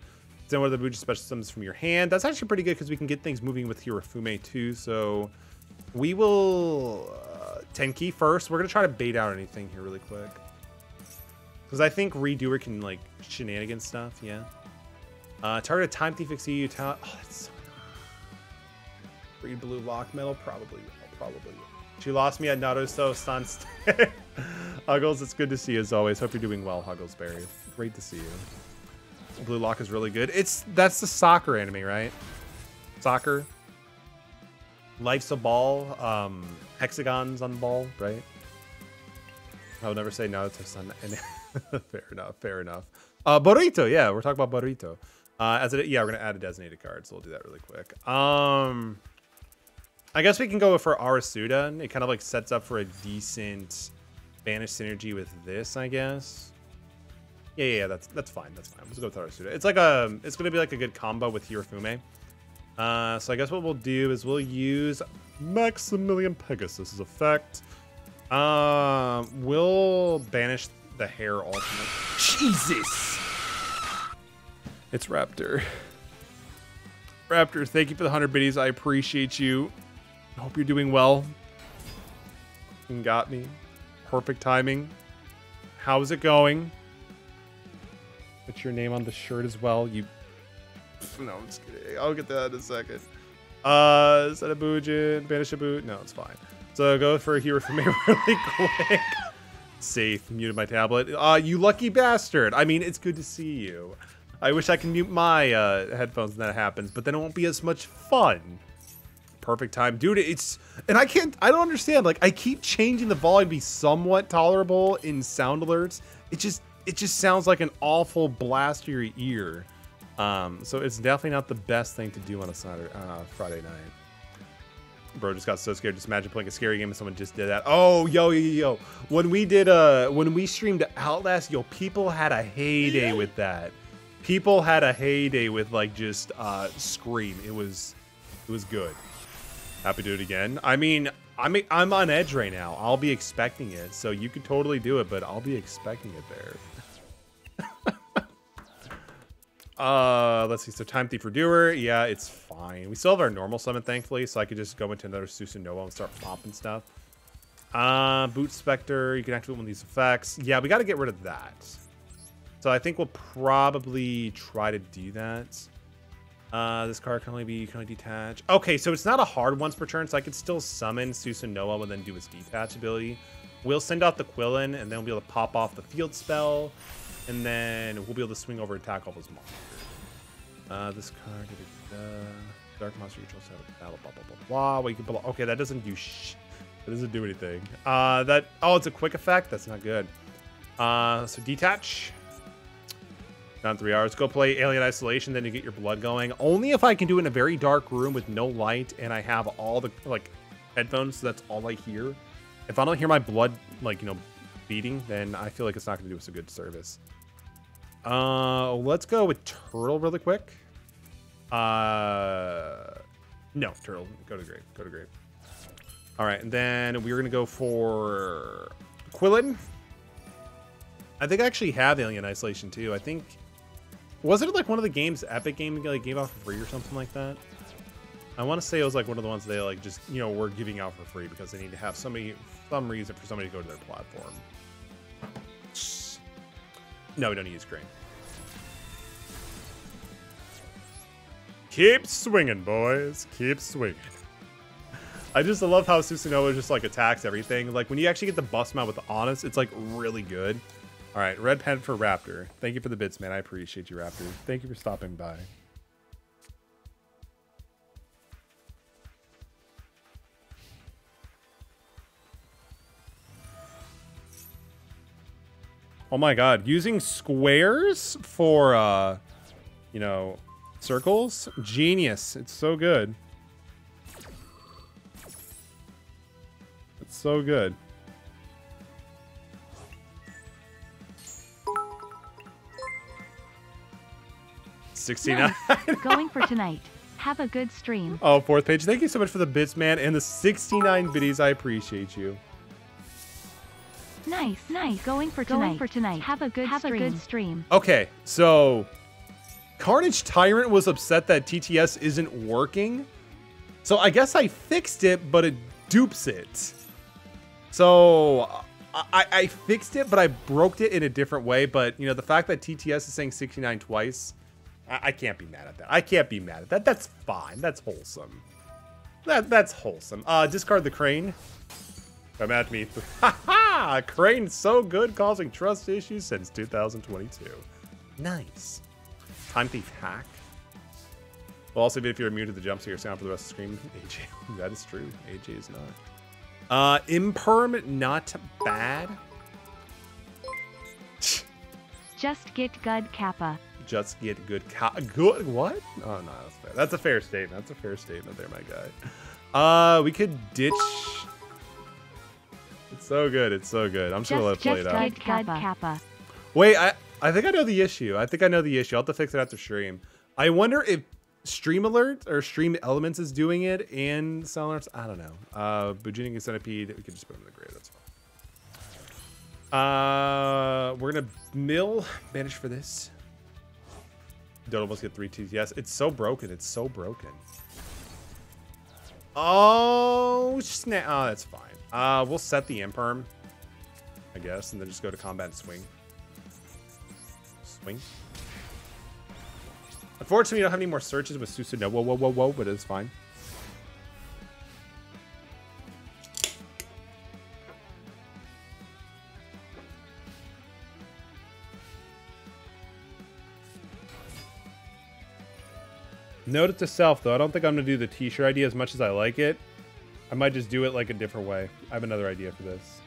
Speaker 1: Then one of the Buja special summons from your hand. That's actually pretty good because we can get things moving with Hirafume too. So we will Tenki first. We're gonna try to bait out anything here really quick because I think Redoer can like shenanigan stuff. Yeah. Target a Time Thief XU talent. Oh, that's so annoying. Read blue lock metal. Probably. She lost me at Naruto Sans. Huggles, it's good to see you as always. Hope you're doing well, Hugglesberry. Great to see you. Blue lock is really good. That's the soccer anime, right? Soccer. Life's a ball. Hexagons on the ball, right? I would never say Naruto San. Fair enough. Burrito, yeah, we're talking about Burrito. We're gonna add a designated card, so we'll do that really quick. I guess we can go for Arasuda. It kind of like sets up for a decent banish synergy with this, I guess. Yeah, that's fine. That's fine. Let's go with Arasuda. It's gonna be like a good combo with Hirafume. So I guess what we'll do is we'll use Maximilian Pegasus' effect. We'll banish the hair ultimate. Jesus! It's Raptor. Raptor, thank you for the 100 biddies. I appreciate you. I hope you're doing well. You got me. Perfect timing. How's it going? Put your name on the shirt as well. No, I'm just kidding. I'll get that in a second. Is that a Bujin? Banish a boot? No, it's fine. So go for a Hirafume really quick. Safe. Muted my tablet. You lucky bastard. I mean, it's good to see you. I wish I could mute my headphones when that happens, but then it won't be as much fun. Perfect time. Dude, I don't understand. Like, I keep changing the volume to be somewhat tolerable in sound alerts. It just sounds like an awful blast to your ear. So it's definitely not the best thing to do on a Friday night. Bro just got so scared. Just imagine playing a scary game and someone just did that. Oh, yo. When we streamed Outlast, people had a heyday with that. People had a heyday with like just Scream. It was good. Happy to do it again. I mean, I'm on edge right now. I'll be expecting it. So you could totally do it, but I'll be expecting it there. Let's see. So Time Thief for Doer. Yeah, it's fine. We still have our normal summon, thankfully, so I could just go into another Susanoo and start popping stuff. Boot Spectre. You can activate one of these effects. Yeah, we got to get rid of that. So I think we'll probably try to do that. This card can only detach. Okay, so it's not a hard once per turn, so I could still summon Susanoo and then do his detach ability. We'll send out the Quillen, and then we'll be able to pop off the field spell. And then we'll be able to swing over and attack all those monsters. This card, Dark Monster Ritual set up battle, blah, blah, blah, blah. We can okay, that doesn't do That doesn't do anything. It's a quick effect? That's not good. So detach. Down 3 hours. Go play Alien Isolation, then you get your blood going. Only if I can do it in a very dark room with no light and I have all the, headphones, so that's all I hear. If I don't hear my blood, beating, then I feel like it's not going to do us a good service. Let's go with Turtle really quick. No, Turtle. Go to Grave. All right, and then we're going to go for Quillen. I think I actually have Alien Isolation too. I think, wasn't it like one of the games Epic Game gave out for free or something like that? I want to say it was like one of the ones they were giving out for free because they need to have some reason for somebody to go to their platform. No, we don't use Crane. Keep swinging, boys. Keep swinging. I just love how Susanoo just attacks everything. Like when you actually get the bust mount with the Honest, it's really good. All right, red pen for Raptor. Thank you for the bits, man. I appreciate you, Raptor. Thank you for stopping by. Oh my god, using squares for circles? Genius. It's so good. It's so good. 69.
Speaker 2: Nice. Going for tonight. Have a good stream.
Speaker 1: Oh, fourth page. Thank you so much for the bits, man, and the 69 biddies. I appreciate you.
Speaker 2: Nice. Going for tonight. Have a good stream.
Speaker 1: Okay, so Carnage Tyrant was upset that TTS isn't working. So I guess I fixed it, but it dupes it. So I fixed it, but I broke it in a different way. But, you know, the fact that TTS is saying 69 twice, I can't be mad at that. I can't be mad at that. That's fine. That's wholesome. That's wholesome. Discard the Crane. Come at me. Ha! Crane's so good, causing trust issues since 2022. Nice. Time Thief Hack. Well, also, if you're immune to the jump scare sound for the rest of the screen, AJ, that is true. AJ is not. Imperm, not bad.
Speaker 2: Just get good Kappa.
Speaker 1: Just get good what? Oh, no, that's fair. That's a fair statement. That's a fair statement there, my guy. We could ditch. It's so good. It's so good. I'm just gonna let it play it out.
Speaker 2: Just get good Kappa.
Speaker 1: Wait, I think I know the issue. I think I know the issue. I'll have to fix it after stream. I wonder if Stream Alert or Stream Elements is doing it and Sound Alerts. I don't know. Bujinic and Centipede. We can just put them in the grave. That's fine. We're gonna mill banish for this. Don't almost get 3 TTS. It's so broken. It's so broken. Oh snap! Oh, that's fine. We'll set the Imperm, I guess, and then just go to combat and swing. Swing. Unfortunately, we don't have any more searches with Susu. No, whoa, but it's fine. Note it to self, though. I don't think I'm going to do the t-shirt idea as much as I like it. I might just do it like a different way. I have another idea for this.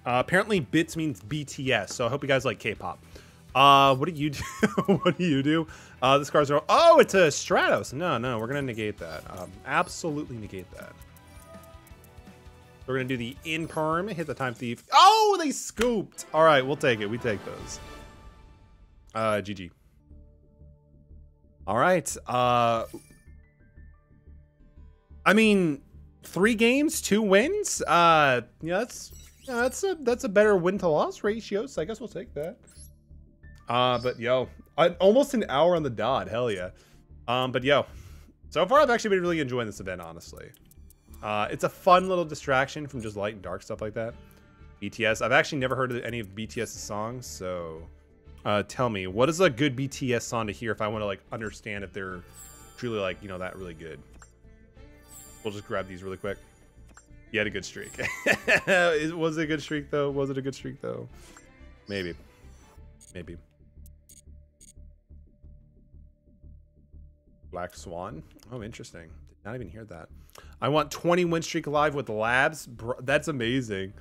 Speaker 1: Apparently bits means BTS, so I hope you guys like K-pop. What do you do? What do you do? This card's oh, it's a Stratos. No, we're gonna negate that. Absolutely negate that. We're gonna do the Imperm, hit the Time Thief. Oh, they scooped. All right, we'll take it. We take those. GG. All right. I mean, 3 games, 2 wins. Yeah, that's a better win to loss ratio, so I guess we'll take that. But yo, almost an hour on the dot. Hell yeah. But yo, so far I've actually been really enjoying this event, honestly. It's a fun little distraction from just light and dark stuff like that. BTS. I've actually never heard of any of BTS's songs, so tell me, what is a good BTS song to hear if I want to like understand if they're truly like, you know, that really good? We'll just grab these really quick. You had a good streak. Was it a good streak though? Was it a good streak though? Maybe. Maybe. Black Swan. Oh, interesting. Did not even hear that. I want 20 win streak alive with labs. Bro, that's amazing.